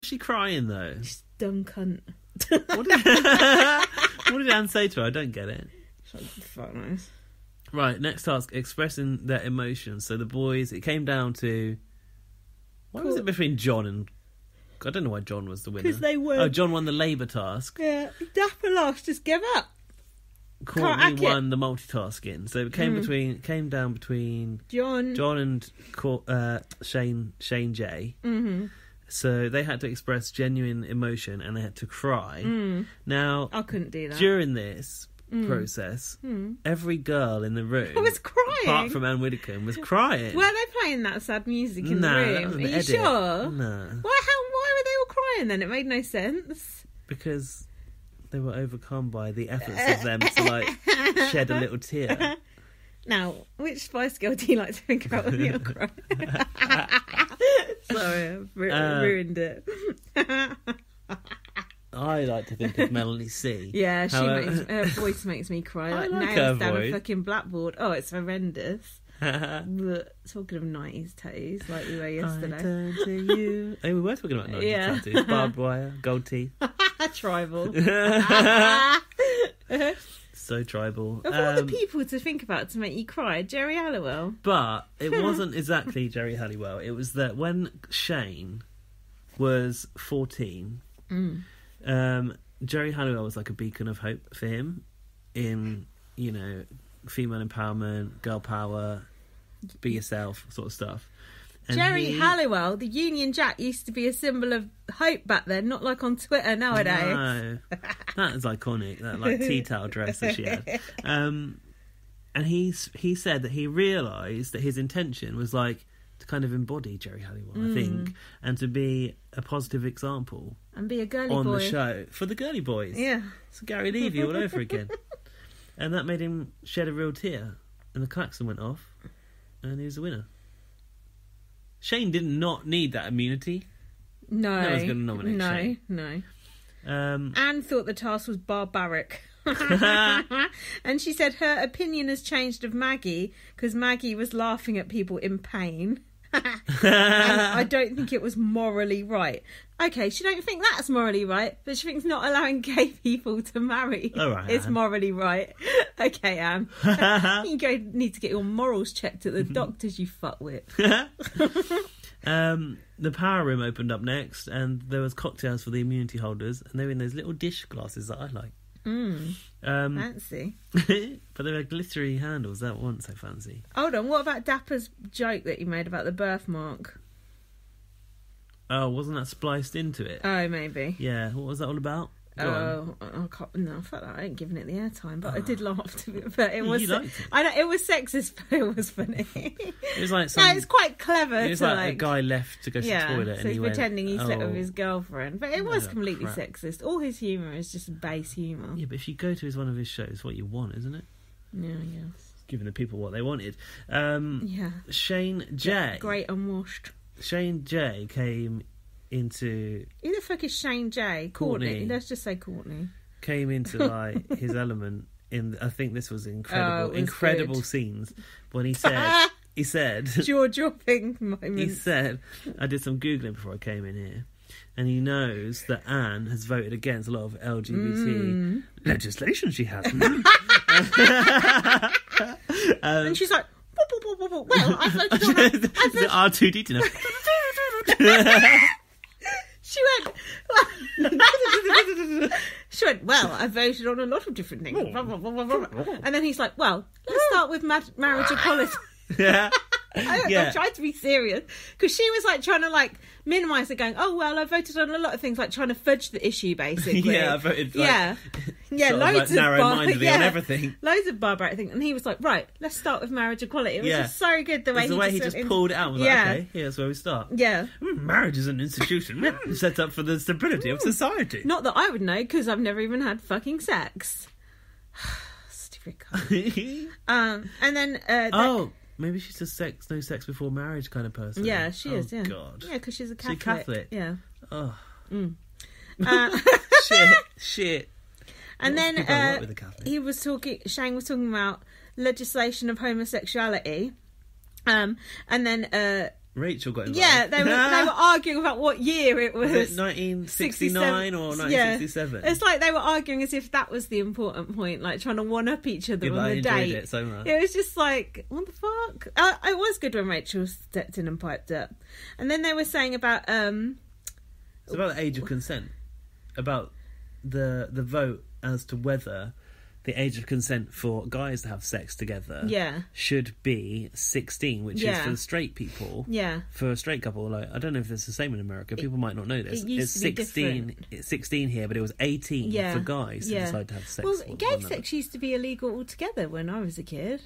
she crying, though? She's dumb cunt. What did Anne say to her? I don't get it. Fuck knows. Right, next task, expressing their emotions. So the boys, it came down to... Why was it between John and... I don't know why John was the winner. Because they were... Oh, John won the labour task. Yeah, Dapper lost, just give up. Courtney won the multitasking. So it came down between John and Shane J. Mm-hmm. So they had to express genuine emotion and they had to cry. Now, I couldn't do that. During this process, every girl in the room was crying. apart from Anne Widdecombe was crying. Were they playing that sad music in the room? That was an Are you edit. sure? No. Why were they all crying then? It made no sense. Because they were overcome by the efforts of them to like shed a little tear. Now, which Spice Girl do you like to think about when you're crying? Sorry, I've ruined it. I like to think of Melanie C. Yeah, her voice makes me cry. Like like nails her down voice. a fucking blackboard. Oh, it's horrendous. Talking of 90s tattoos like we were yesterday. I turn to you. Oh, we were talking about 90s tattoos. Barbed wire, gold teeth. Tribal. So tribal. Of all the people to think about to make you cry, Geri Halliwell. But it wasn't exactly Geri Halliwell. It was that when Shane was 14, Geri Halliwell was like a beacon of hope for him in, you know, female empowerment, girl power, be yourself sort of stuff. And Geri Halliwell, the Union Jack, used to be a symbol of hope back then, not like on Twitter nowadays. No, that is iconic. That like tea towel dress that she had. And he said that he realised that his intention was like to kind of embody Geri Halliwell, I think, and to be a positive example and be a girly on boy the show for the girly boys. Yeah, it's Gary Levy all over again, and that made him shed a real tear. And the klaxon went off, and he was the winner. Shane did not need that immunity. No. No one's going to nominate Shane. No. Anne thought the task was barbaric. And she said her opinion has changed of Maggie because Maggie was laughing at people in pain. And I don't think it was morally right. Okay, she don't think that's morally right, but she thinks not allowing gay people to marry is morally right. Okay, Anne. You need to get your morals checked at the doctors, you fuckwit. The power room opened up next, and there was cocktails for the immunity holders, and they were in those little dish glasses that I like. Fancy. But they had glittery handles. That wasn't so fancy. Hold on, what about Dapper's joke that you made about the birthmark? Oh, wasn't that spliced into it? Oh, maybe. Yeah, what was that all about? I felt like I ain't giving it the airtime, but I did laugh to it. But it was, you liked it. I know it was sexist, but it was funny. It was like it's quite clever. It was like a guy left to go to the toilet, so and he's pretending he slept with his girlfriend, but it was completely crap. Sexist. All his humour is just base humour. Yeah, but if you go to one of his shows, what you want, isn't it? Yeah, yes. Giving the people what they wanted. Yeah. Shane J. Great unwashed. Shane J. came into... Who the fuck is Shane J? Courtney. Let's just say Courtney. Came into like his element in... I think this was incredible good. scenes when he said... jaw-dropping moment. He said, I did some Googling before I came in here, and he knows that Anne has voted against a lot of LGBT legislation she has. And she's like, well, I voted on Is it R2D2 now? She went, well, I voted on a lot of different things. And then he's like, well, let's start with marriage equality. Yeah. I tried to be serious because she was like trying to like minimise it, going, oh well, I voted on a lot of things, like trying to fudge the issue basically. Yeah, I voted loads of narrow-mindedly on everything. Loads of barbaric things. And he was like, right, let's start with marriage equality. It was just so good the way he just pulled it out. Was like, okay, here's where we start. Yeah. Marriage is an institution set up for the stability of society. Not that I would know because I've never even had fucking sex. Stupid cunt. And then maybe she's a no sex before marriage kind of person. Yeah, she is. Yeah. God. Yeah, because she's a Catholic. She's Catholic. Yeah. Oh. Shit. And then Shane was talking about legislation of homosexuality. And then Rachel got involved. Yeah, they were arguing about what year it was. Was it 1969 or 1967? Yeah. It's like they were arguing as if that was the important point, like trying to one-up each other on the date. It so much. It was just like, what the fuck? It was good when Rachel stepped in and piped up. And then they were saying about... It's about the age of consent. About the vote as to whether... the age of consent for guys to have sex together should be 16, which is for the straight people. Yeah. For a straight couple, like I don't know if it's the same in America. People might not know this. It's 16. It's 16 here, but it was 18 for guys to decide to have sex. Well, gay sex used to be illegal altogether when I was a kid.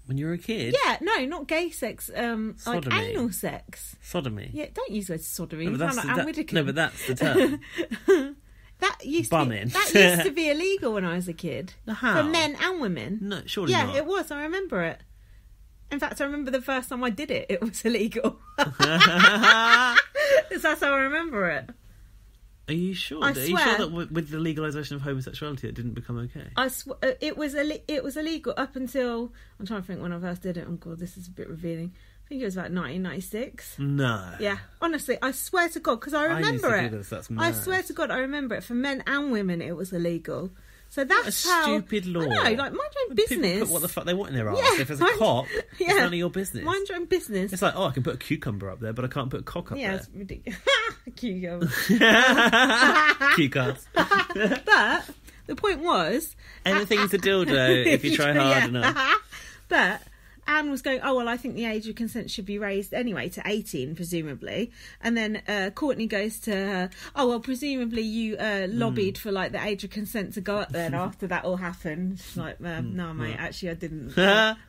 When you were a kid? Yeah, no, not gay sex. Like anal sex. Sodomy. Yeah, don't use the word sodomy. No, but that's the term. That used to be illegal when I was a kid. How? For men and women. No, surely not. Yeah, it was. I remember it. In fact, I remember the first time I did it, it was illegal. That's how I remember it. Are you sure? I swear. Are you sure that with the legalisation of homosexuality, it didn't become okay? It was illegal up until... I'm trying to think when I first did it. Oh, God, this is a bit revealing. I think it was about 1996. No. Yeah, honestly, I swear to God, because I remember it. That's I swear to God, I remember it. For men and women, it was illegal. So that's how... stupid law. I know, like, mind your own business. People put what the fuck they want in their arse. If there's a cock, it's none of your business. Mind your own business. It's like, I can put a cucumber up there, but I can't put a cock up there. Yeah, it's ridiculous. Cucumber. Cue cards. But the point was... anything's a dildo if you try hard enough. But... Anne was going, oh, well, I think the age of consent should be raised anyway to 18, presumably. And then Courtney goes to her, oh, well, presumably you lobbied for, like, the age of consent to go up then after that all happened. She's like, no, mate, actually, I didn't.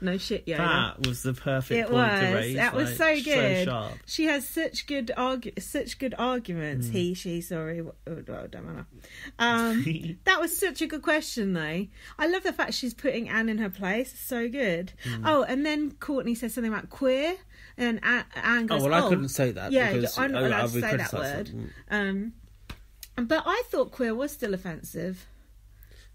No shit, yo. That was the perfect point to raise. That was so good. So sharp. She has such good arguments. He, she, sorry. Don't matter. That was such a good question, though. I love the fact she's putting Anne in her place. It's so good. Oh, and then Courtney says something about queer, and Anne goes, I couldn't say that. Yeah, because I'm not allowed to say that word. But I thought queer was still offensive.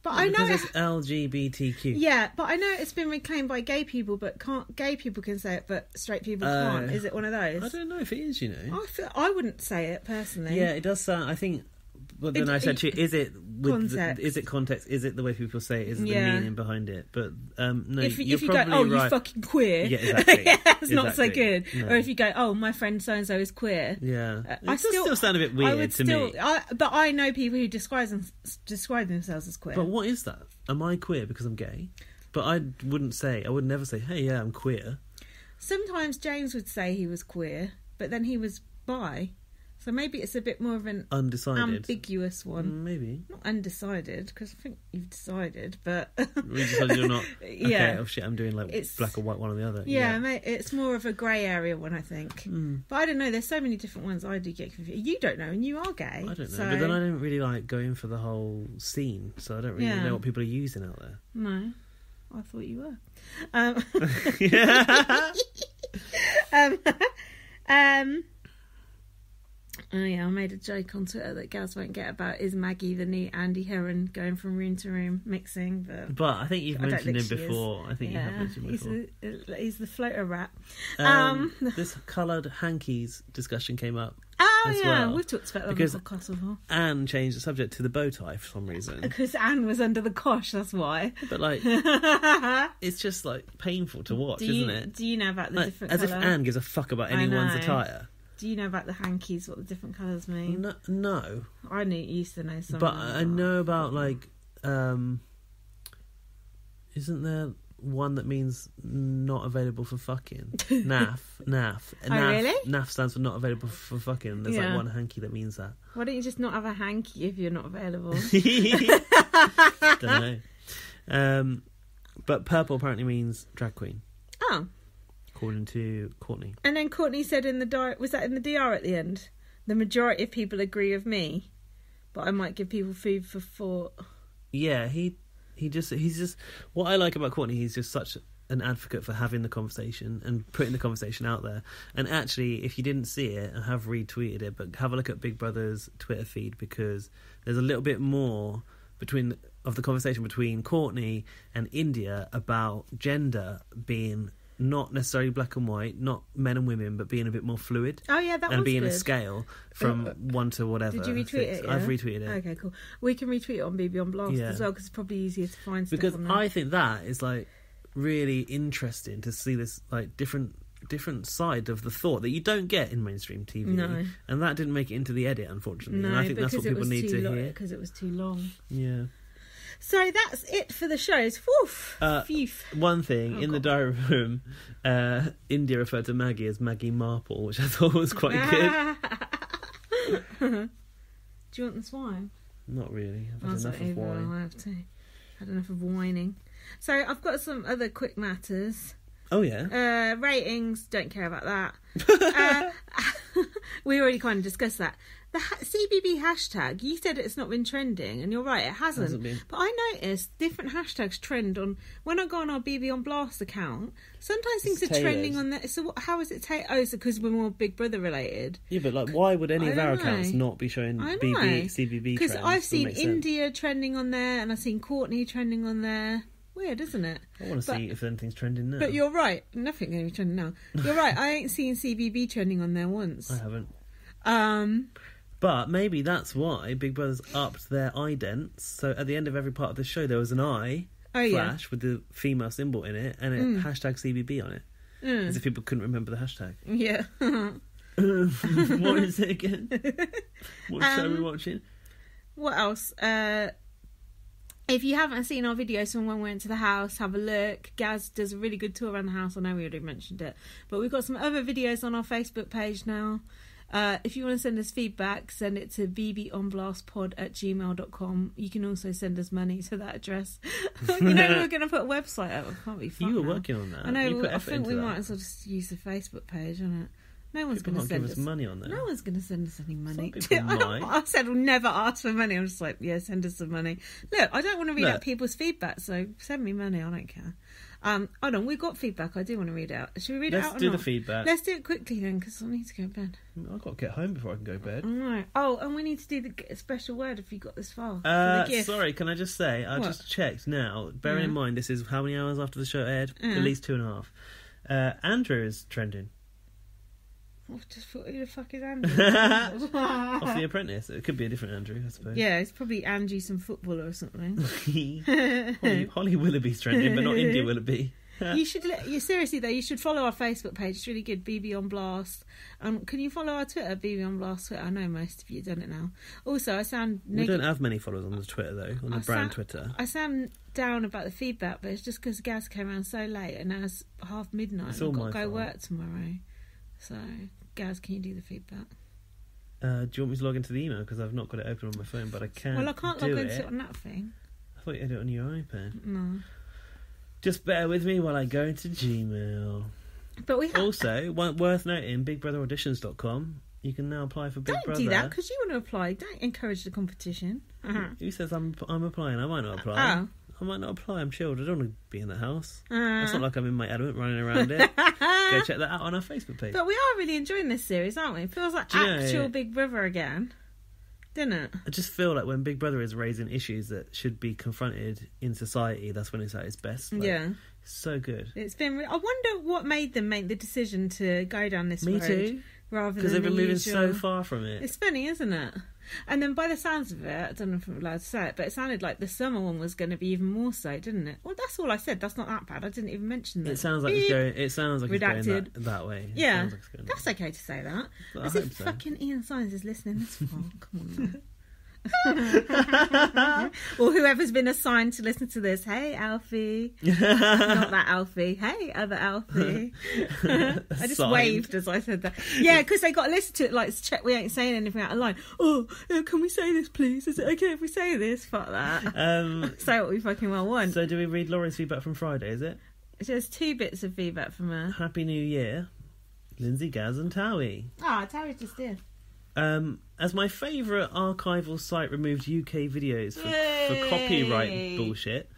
But I know it's LGBTQ. Yeah, but I know it's been reclaimed by gay people, but gay people can say it, but straight people can't. Is it one of those? I don't know if it is, you know. I wouldn't say it personally. Yeah, it does sound, I think... But then I said to you, is it context? Is it the way people say it? Is it the meaning behind it? But no, if you're you probably go, oh, right. you fucking queer. Yeah, exactly. It's not so good. No. Or if you go, oh, my friend so-and-so is queer. Yeah. It still sound a bit weird to me. But I know people who describe themselves as queer. But what is that? Am I queer because I'm gay? But I would never say, hey, yeah, I'm queer. Sometimes James would say he was queer, but then he was bi. So maybe it's a bit more of an ambiguous one. Maybe. Not undecided, because I think you've decided, but... We decided you're not... Okay, oh shit, I'm doing like black or white, one or the other. Yeah, it's more of a grey area one, I think. But I don't know, there's so many different ones I do get confused. You don't know, and you are gay. I don't know, but then I don't really like going for the whole scene, so I don't really know what people are using out there. No, I thought you were. Oh yeah, I made a joke on Twitter that girls won't get about is Maggie the new Andy Heron going from room to room mixing, but I think you've mentioned him before. I think you have mentioned him before. He's the floater rat. This coloured hankies discussion came up. Oh yeah, we've talked about that on the podcast before. Anne changed the subject to the bow tie for some reason. Because Anne was under the cosh, that's why. But like, it's just like painful to watch, isn't it? Do you know about the different colour? As if Anne gives a fuck about anyone's attire. Do you know about the hankies, what the different colours mean? No. I used to know some. But I know about, like, isn't there one that means not available for fucking? NAF. Really? NAF stands for not available for fucking. There's like one hanky that means that. Why don't you just not have a hanky if you're not available? Don't know. But purple apparently means drag queen. Oh. According to Courtney. And then Courtney said in the DR, was that in the DR at the end? The majority of people agree with me, but I might give people food for thought. Yeah, he's just what I like about Courtney, he's just such an advocate for having the conversation and putting the conversation out there. And actually, if you didn't see it, I have retweeted it, but have a look at Big Brother's Twitter feed, because there's a little bit more of the conversation between Courtney and India about gender being not necessarily black and white, not men and women, but being a bit more fluid. Oh yeah, that was and being good. a scale from 1 to whatever. Did you retweet it? Yeah? I've retweeted it. Okay, cool. We can retweet it on BB on Blast as well, because it's probably easier to find stuff because on there. I think that is like really interesting to see this like different side of the thought that you don't get in mainstream TV. No. And that didn't make it into the edit, unfortunately. No, and I think that's what people need to hear. Because it was too long. Yeah. So that's it for the shows. One thing, in the diary room, India referred to Maggie as Maggie Marple, which I thought was quite good. Do you want the swine? Not really. I've had enough of wine. I have to. Had enough of whining. So I've got some other quick matters. Oh, yeah? Ratings, don't care about that. We already kind of discussed that. The CBB hashtag, you said it's not been trending, and you're right, it hasn't been. But I noticed different hashtags trend on, when I go on our BB on Blast account, sometimes things are trending on there. So how is it? So because we're more Big Brother related. Yeah, but like, why would any of our accounts not be showing CBB because I've seen India trending on there, and I've seen Courtney trending on there. Weird, isn't it? I want to see if anything's trending now. But you're right. Nothing's going to be trending now. You're right. I ain't seen CBB trending on there once. I haven't. But maybe that's why Big Brother's upped their idents. So at the end of every part of the show, there was an eye flash with the female symbol in it, and it hashtag CBB on it. As if people couldn't remember the hashtag. Yeah. What is it again? What show are we watching? What else? If you haven't seen our videos from when we went to the house, have a look. Gaz does a really good tour around the house. I know we already mentioned it. But we've got some other videos on our Facebook page now. If you want to send us feedback, send it to bbonblastpod@gmail.com. You can also send us money to that address. You know, we're going to put a website up. It can't be fun. You were working on that. I know. I think we might as well just use the Facebook page, isn't it? No one's going to send us money on there. No one's going to send us any money. Might. I said we'll never ask for money. I'm just like, yeah, send us some money. Look, I don't want to read out people's feedback, so send me money. I don't care. Hold on, we got feedback. I do want to read it out. Should we read it out or not? Let's do the feedback. Let's do it quickly then, because I need to go to bed. I've got to get home before I can go to bed. Right. Oh, and we need to do the special word if you got this far. Sorry, can I just say, I just checked now. Bearing in mind, this is how many hours after the show aired? At least 2.5. Andrew is trending. Just who the fuck is Andrew? Off The Apprentice. It could be a different Andrew, I suppose. Yeah, it's probably Angie, some footballer or something. Holly Willoughby's trending, but not India Willoughby. You should. Seriously though, you should follow our Facebook page. It's really good. BB on Blast. Can you follow our Twitter? BB on Blast Twitter. I know most of you have done it now. Also, I sound. We don't have many followers on the Twitter though. On the brand Twitter. I sound down about the feedback, but it's just because Gaz came around so late, and now it's midnight. It's and all I've got to my go fault. work tomorrow. So, Gaz, can you do the feedback? Do you want me to log into the email? Because I've not got it open on my phone, but I can. Well, I can't log into it on that thing. I thought you had it on your iPad. No. Just bear with me while I go into Gmail. But we have... Also, worth noting, BigBrotherAuditions.com. You can now apply for Big Brother. Don't do that, because you want to apply. Don't encourage the competition. Who says I'm applying? I might not apply. I might not apply. I'm chilled. I don't want to be in the house. It's not like I'm in my element running around it. Go check that out on our Facebook page. But we are really enjoying this series, aren't we? It feels like actual Big Brother again. Doesn't it? I just feel like when Big Brother is raising issues that should be confronted in society, that's when it's at its best. Like, yeah. It's so good. It's been... I wonder what made them make the decision to go down this road. Me too. Rather than because they've been moving usual... so far from it. It's funny, isn't it? And then by the sounds of it, I don't know if I'm allowed to say it, but it sounded like the summer one was going to be even more so, didn't it? Well, that's all I said. That's not that bad. I didn't even mention that. It sounds like it's going. It sounds like Redacted. It's going that way. Yeah, sounds like it's going that's okay to say that. Well, as if fucking Ian Sines is listening this far. Come on, man. Or whoever's been assigned to listen to this. Hey, Alfie. Not that Alfie. Hey, other Alfie. I just waved as I said that. Yeah, because they got to listen to it like to check we ain't saying anything out of line. Oh, can we say this, please? Is it okay if we say this? Fuck that. Say what we fucking well want. So do we read Laura's feedback from Friday, is it? There's 2 bits of feedback from her. Happy New Year, Lindsay, Gaz and Towie. Towie's just here. As my favourite archival site removed UK videos for copyright bullshit,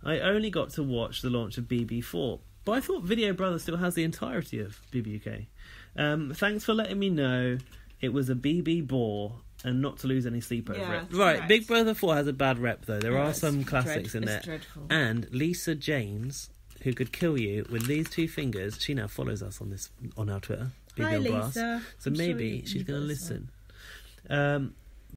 I only got to watch the launch of BB4, but I thought Video Brother still has the entirety of BB UK. Thanks for letting me know it was a BB bore and not to lose any sleep over it. Right, correct. Big Brother 4 has a bad rep though. There are some classics in there. Dreadful. And Lisa James who could kill you with these 2 fingers. She now follows us on our Twitter. Hi, Lisa. So maybe she's going to listen.